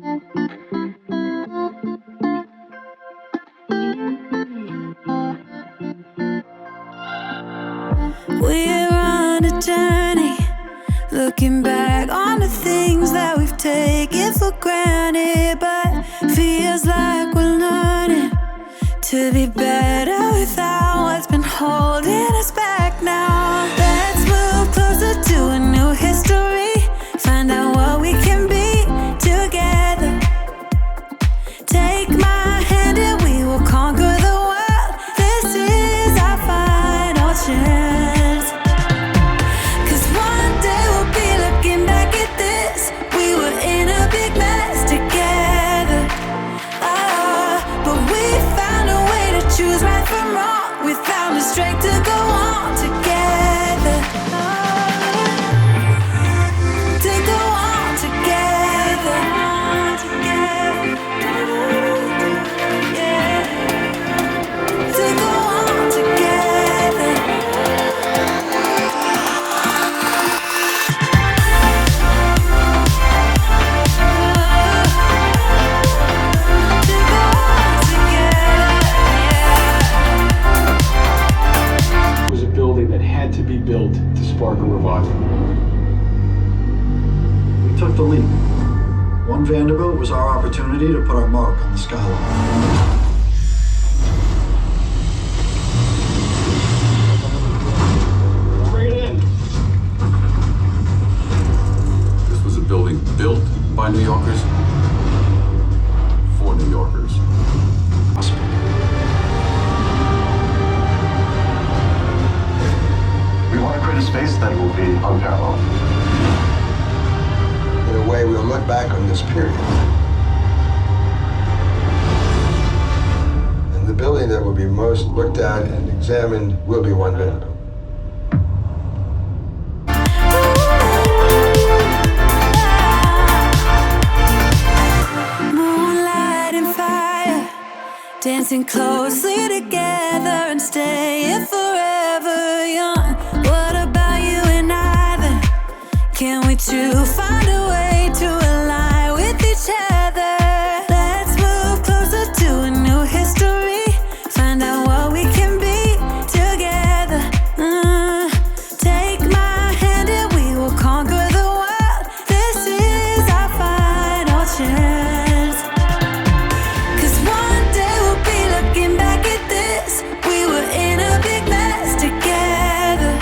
We're on a journey, looking back on the things that we've taken for granted, but feels like we're learning to be better without what's been holding us back now. Let's move closer to a new history, find out what we can be together. Take my hand and we will conquer the world. This is our final chance. 'Cause one day we'll be looking back at this. We were in a big mess together. But we found a way to choose right from wrong. We found the strength to go on together. To go on together. Yeah. To go on together. To go on together. It was a building that had to be built to spark a revival. We took the leap. One Vanderbilt was our opportunity to put our mark on the skyline. Bring it in. This was a building built by New Yorkers for New Yorkers. We want to create a space that will be unparalleled. In a way, we'll look back on this period. And the building that will be most looked at and examined will be One Vanderbilt. Moonlight and fire, dancing closely together and staying forever young. What about you and I then? Can we two find a way to align with each other? Let's move closer to a new history, find out what we can be together. Take my hand and we will conquer the world. This is our final chance. 'Cause one day we'll be looking back at this. We were in a big mess together.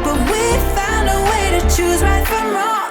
But we found a way to choose right from wrong.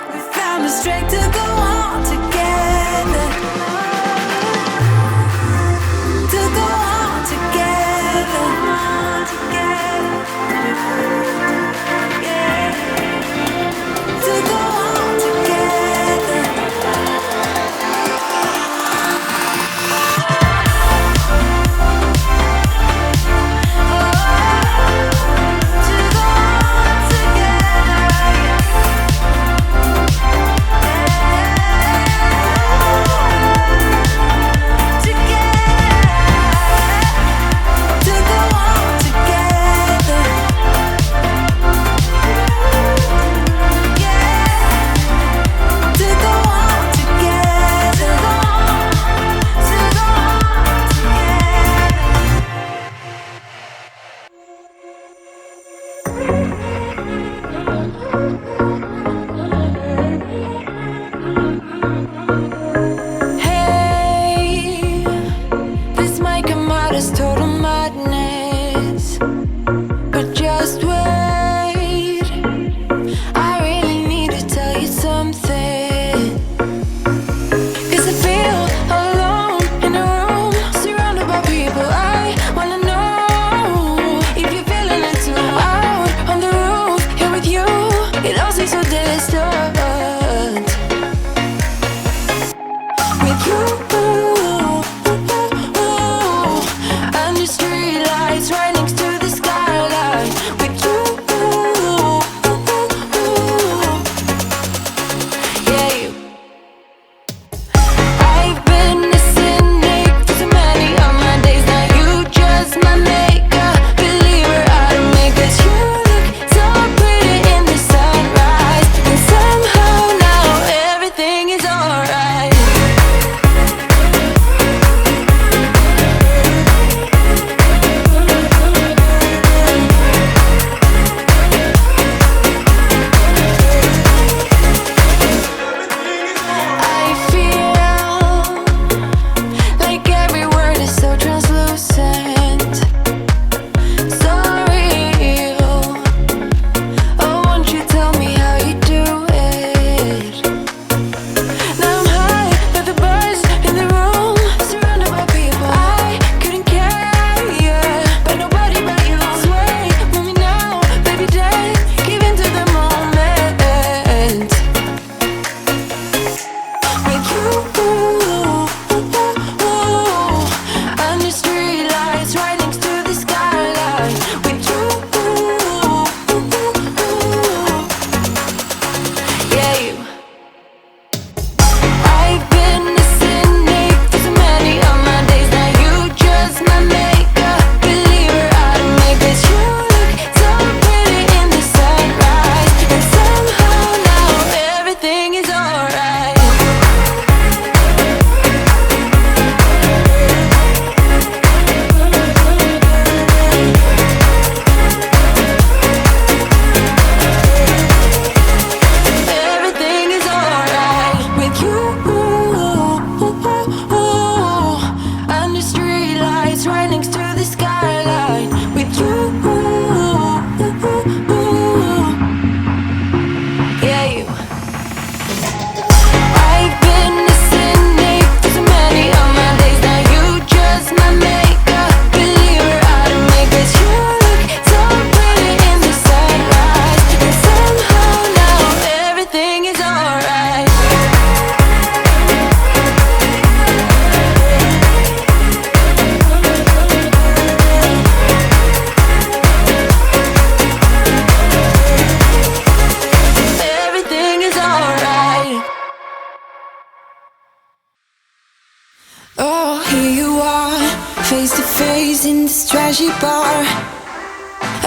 Oh, here you are, face to face in this trashy bar.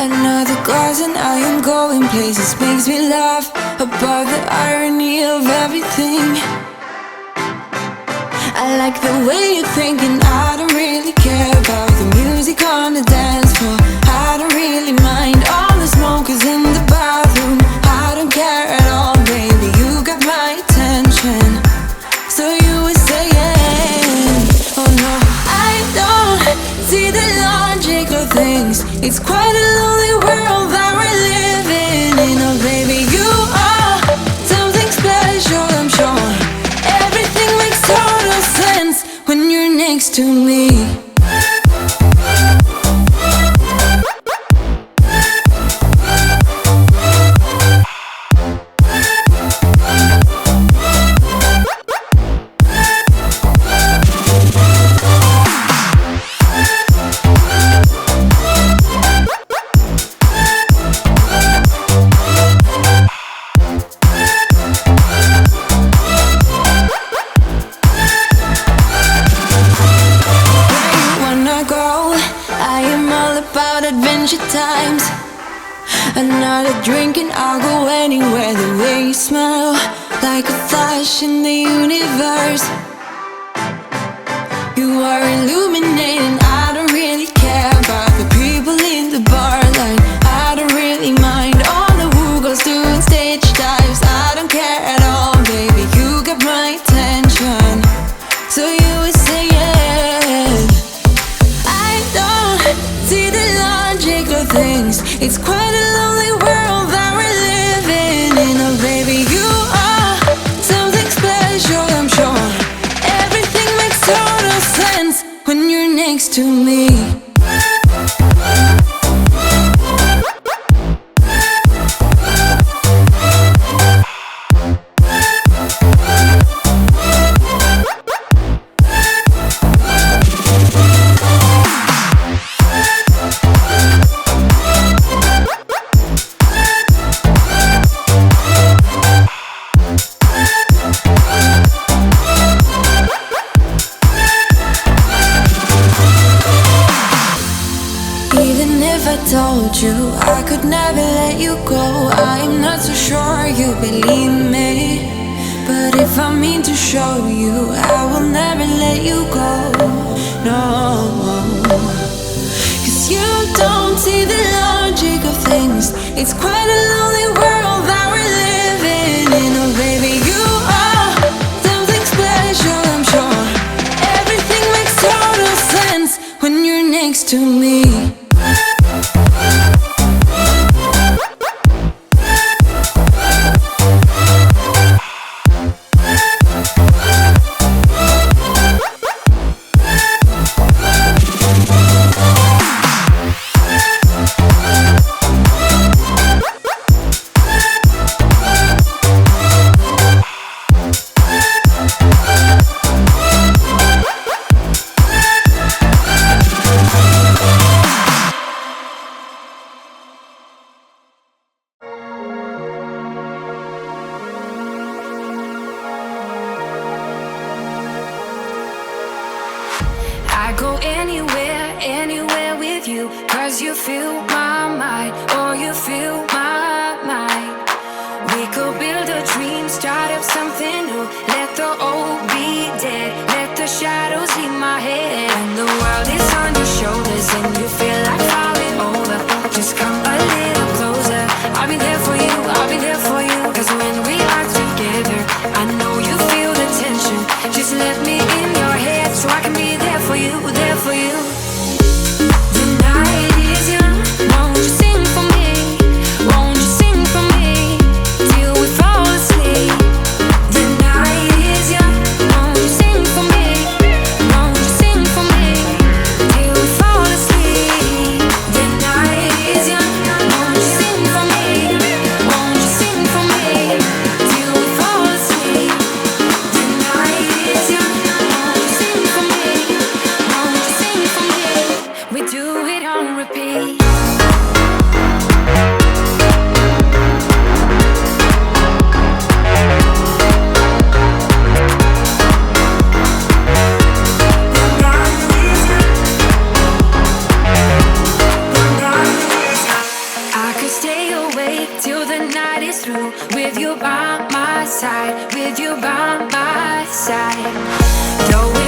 Another glass and I am going places. Makes me laugh about the irony of everything. I like the way you're thinking. I don't really care about the music on the dance floor. I don't really mind all the smokers in the bathroom. I don't care at all, baby, you got my attention. So you were saying, oh no, I don't see the logic of things. It's quite a lonely world that we're living in. Oh baby, you are something special, I'm sure. Everything makes total sense when you're next to me. Times another drink and I'll go anywhere. The way you smell, like a flash in the universe. You are illuminating. I don't really care about the people in the bar line. I don't really mind all the who goes doing stage dives. I don't care at all, baby, you got my attention. So you were saying, I don't see the logic of things. It's quite a lonely world that we're living in. Oh baby, you are something special, I'm sure. Everything makes total sense when you're next to me. Told you I could never let you go. I'm not so sure you believe me, but if I mean to show you, I will never let you go. No, 'cause you don't see the logic of things. It's quite a lonely world that we're living in. Oh baby, you are something special, I'm sure. Everything makes total sense when you're next to me. I go anywhere, anywhere with you, 'cause you fill my mind, or you fill my mind. We could build a dream, start up something new. Let the old be dead, let the shadows leave my head. And the world is on your shoulders and you feel like falling over. Just come a little closer. I'll be there for you, I'll be there for you. 'Cause when we are together, I know you feel the tension. Just let me in your head so I can be there for you, there for you. The night is young, won't you sing for me? inside. Though we